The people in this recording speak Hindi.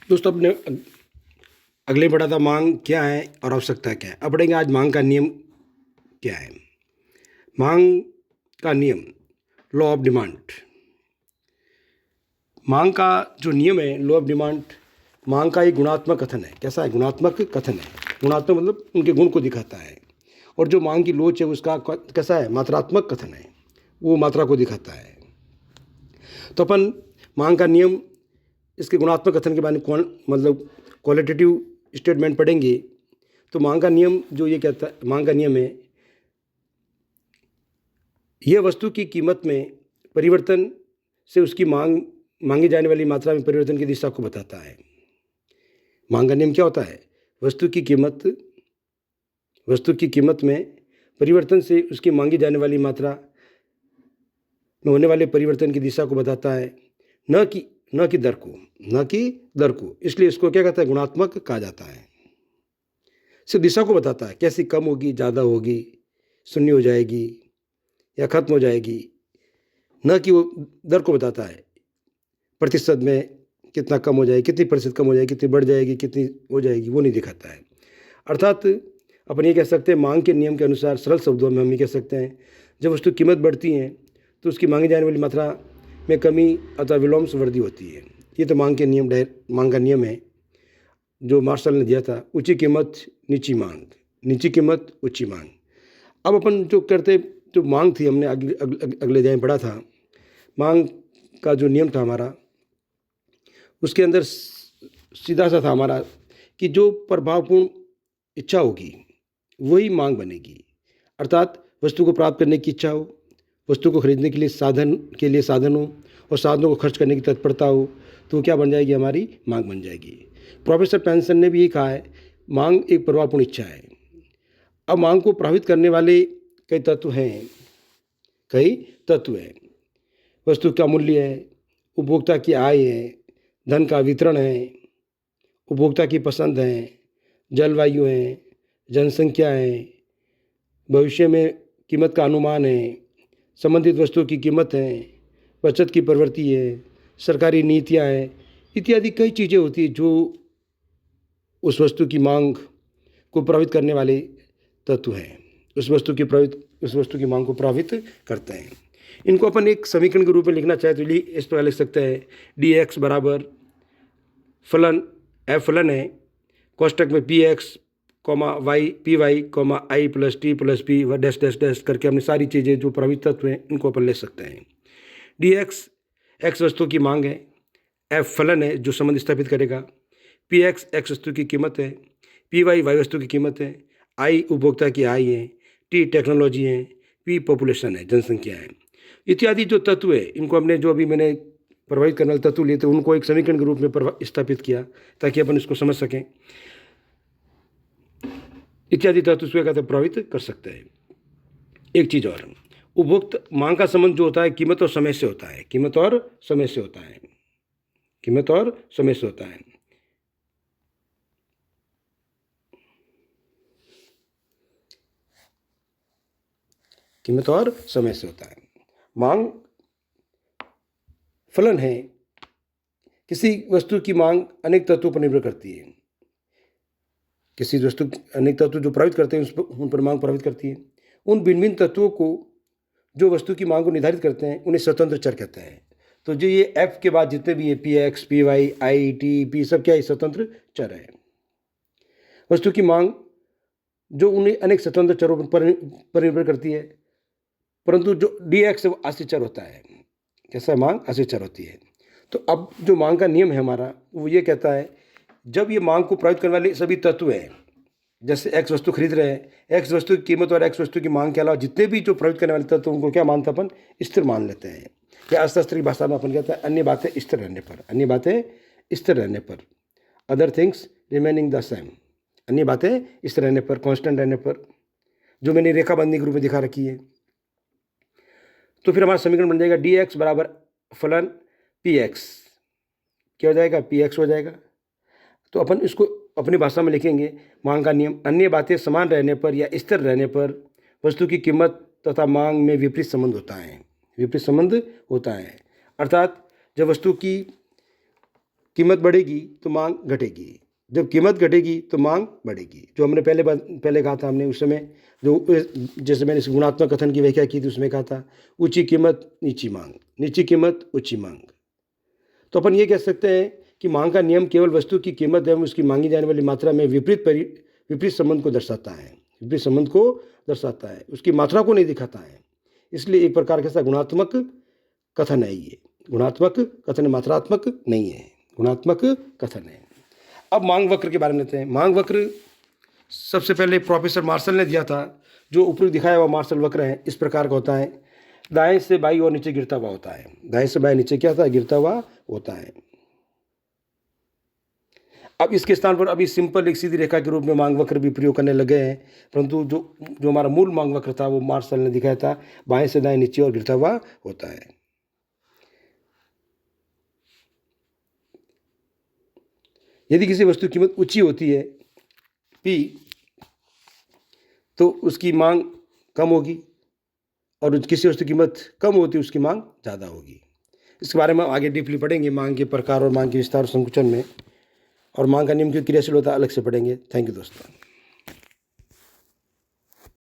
दोस्तों, अपने अगले पढ़ा था मांग क्या है और आवश्यकता क्या है। अब पढ़ेंगे आज मांग का नियम क्या है। मांग का नियम, लॉ ऑफ डिमांड। मांग का जो नियम है, लॉ ऑफ डिमांड, मांग का एक गुणात्मक कथन है। कैसा है? गुणात्मक कथन है। गुणात्मक मतलब उनके गुण को दिखाता है। और जो मांग की लोच है उसका कैसा है? मात्रात्मक कथन है, वो मात्रा को दिखाता है। तो अपन मांग का नियम, इसके गुणात्मक कथन के बारे में मतलब क्वालिटेटिव स्टेटमेंट पढ़ेंगे। तो मांग का नियम जो ये कहता है, मांग का नियम है, यह वस्तु की कीमत में परिवर्तन से उसकी मांगी जाने वाली मात्रा में परिवर्तन की दिशा को बताता है। मांग का नियम क्या होता है? वस्तु की कीमत में परिवर्तन से उसकी मांगी जाने वाली मात्रा में होने वाले परिवर्तन की दिशा को बताता है, न कि दर को। इसलिए इसको क्या कहता है? गुणात्मक कहा जाता है। सिर्फ दिशा को बताता है, कैसी कम होगी, ज़्यादा होगी, शून्य हो जाएगी या खत्म हो जाएगी। न कि वो दर को बताता है, प्रतिशत में कितना कम हो जाएगी, कितनी प्रतिशत कम हो जाएगी, कितनी बढ़ जाएगी, कितनी हो जाएगी, वो नहीं दिखाता है। अर्थात अपन ये कह सकते हैं, मांग के नियम के अनुसार सरल शब्दों में हम ये कह सकते हैं, जब वस्तु कीमत बढ़ती है तो उसकी मांगी जाने वाली मात्रा में कमी अथवा विलोम से वृद्धि होती है। ये तो मांग का नियम है जो मार्शल ने दिया था। ऊंची कीमत नीची मांग, नीची कीमत ऊंची मांग। अब अपन जो करते, जो मांग थी, हमने अगले अध्याय में पढ़ा था। मांग का जो नियम था हमारा, उसके अंदर सीधा सा था हमारा कि जो प्रभावपूर्ण इच्छा होगी वही मांग बनेगी। अर्थात वस्तु को प्राप्त करने की इच्छा हो, वस्तु को खरीदने के लिए साधन हो और साधनों को खर्च करने की तत्परता हो, तो क्या बन जाएगी? हमारी मांग बन जाएगी। प्रोफेसर पेंसन ने भी ये कहा है, मांग एक प्रभावपूर्ण इच्छा है। अब मांग को प्रभावित करने वाले कई तत्व हैं। वस्तु का मूल्य है, उपभोक्ता की आय है, धन का वितरण है, उपभोक्ता की पसंद है, जलवायु है, जनसंख्या है, भविष्य में कीमत का अनुमान है, संबंधित वस्तुओं की कीमत है, बचत की प्रवृत्ति है, सरकारी नीतियां हैं, इत्यादि कई चीज़ें होती हैं जो उस वस्तु की मांग को प्रभावित करने वाले तत्व हैं। उस वस्तु की मांग को प्रभावित करते हैं। इनको अपन एक समीकरण के रूप में लिखना चाहे तो इस प्रकार लिख सकते हैं, dx बराबर फलन, एफ फलन है, कोष्टक में P X Y P Y I plus T plus P dash dash dash करके हमने सारी चीज़ें जो प्रभावित तत्व हैं इनको अपन ले सकते हैं। dx एक्स वस्तु की मांग है, एफ फलन है जो संबंध स्थापित करेगा, पी एक्स वस्तु की कीमत है, पी वाई वस्तु की कीमत है, आई उपभोक्ता की आय है, टी टेक्नोलॉजी है, पी पॉपुलेशन है, जनसंख्या है, इत्यादि जो तत्व है। इनको हमने जो अभी मैंने प्रभावित करने वाले तत्व लिए थे उनको एक समीकरण के रूप में स्थापित किया ताकि अपन इसको समझ सकें। इत्यादि तत्व उसको कहते हैं प्रभावित कर सकते हैं। एक चीज़ और, उपभोक्ता मांग का संबंध जो होता है कीमत और समय से होता है। कीमत और समय से होता है। कीमत और समय से होता है। कीमत और समय से होता है। मांग फलन है, किसी वस्तु की मांग अनेक तत्वों पर निर्भर करती है। किसी वस्तु अनेक तत्व जो प्रभावित करते हैं उन पर मांग प्रभावित करती है। उन भिन्न भिन्न तत्वों को जो वस्तु की मांग को निर्धारित करते हैं उन्हें स्वतंत्र चर कहते हैं। तो जो ये एफ के बाद जितने भी ये P X P Y I T P सब क्या है? स्वतंत्र चर है। वस्तु की मांग जो उन्हें अनेक स्वतंत्र चरों पर निर्भर करती है, परंतु जो डी एक्स आश्रित चर होता है। कैसा? मांग आश्रित चर होती है। तो अब जो मांग का नियम है हमारा वो ये कहता है, जब ये मांग को प्रभावित करने वाले सभी तत्व हैं, जैसे एक्स वस्तु खरीद रहे हैं, एक्स वस्तु की कीमत और एक्स वस्तु की मांग के अलावा जितने भी जो प्रभावित करने वाले तत्व उनको क्या मानते हैं? अपन स्थिर मान लेते हैं। या अर्थशास्त्र की भाषा में अपन कहते हैं अन्य बातें स्थिर रहने पर, other things remaining the same. अन्य बातें स्थिर रहने पर, कांस्टेंट रहने पर, जो मैंने रेखाबंदी के रूप में दिखा रखी है। तो फिर हमारा समीकरण बन जाएगा डी एक्स बराबर फलन पी एक्स। क्या हो जाएगा? पी एक्स हो जाएगा। तो अपन इसको अपनी भाषा में लिखेंगे, मांग का नियम, अन्य बातें समान रहने पर या स्थिर रहने पर वस्तु की कीमत तथा मांग में विपरीत संबंध होता है। अर्थात जब वस्तु की कीमत बढ़ेगी तो मांग घटेगी, जब कीमत घटेगी तो मांग बढ़ेगी। जो हमने पहले कहा था, हमने उस समय जो जैसे मैंने इस गुणात्मक कथन की व्याख्या की थी उसमें कहा था ऊंची कीमत नीची मांग, नीची कीमत ऊंची मांग। तो अपन ये कह सकते हैं कि मांग का नियम केवल वस्तु की कीमत एवं उसकी मांगी जाने वाली मात्रा में विपरीत संबंध को दर्शाता है, विपरीत संबंध को दर्शाता है, उसकी मात्रा को नहीं दिखाता है। इसलिए एक प्रकार का गुणात्मक कथन है ये, गुणात्मक कथन, मात्रात्मक नहीं है, गुणात्मक कथन है। अब मांग वक्र के बारे में लेते हैं। मांग वक्र सबसे पहले प्रोफेसर मार्शल ने दिया था, जो ऊपर दिखाया हुआ मार्शल वक्र है इस प्रकार का होता है, दाएं से बाईं और नीचे गिरता हुआ होता है, दाएं से बाएं नीचे क्या होता है, गिरता हुआ होता है। अब इसके स्थान पर अभी सिंपल एक सीधी रेखा के रूप में मांग वक्र भी प्रयोग करने लगे हैं, परंतु जो हमारा मूल मांग वक्र था वो मार्शल ने दिखाया था बाएं से दाएं नीचे और गिरता हुआ होता है। यदि किसी वस्तु की कीमत ऊंची होती है P, तो उसकी मांग कम होगी, और किसी वस्तु की कीमत कम होती है उसकी मांग ज़्यादा होगी। इसके बारे में आगे डीपली पढ़ेंगे, मांग के प्रकार और मांग के विस्तार संकुचन में, और मांग का नियम क्यों क्रियाशील होता है अलग से पढ़ेंगे। थैंक यू दोस्तों।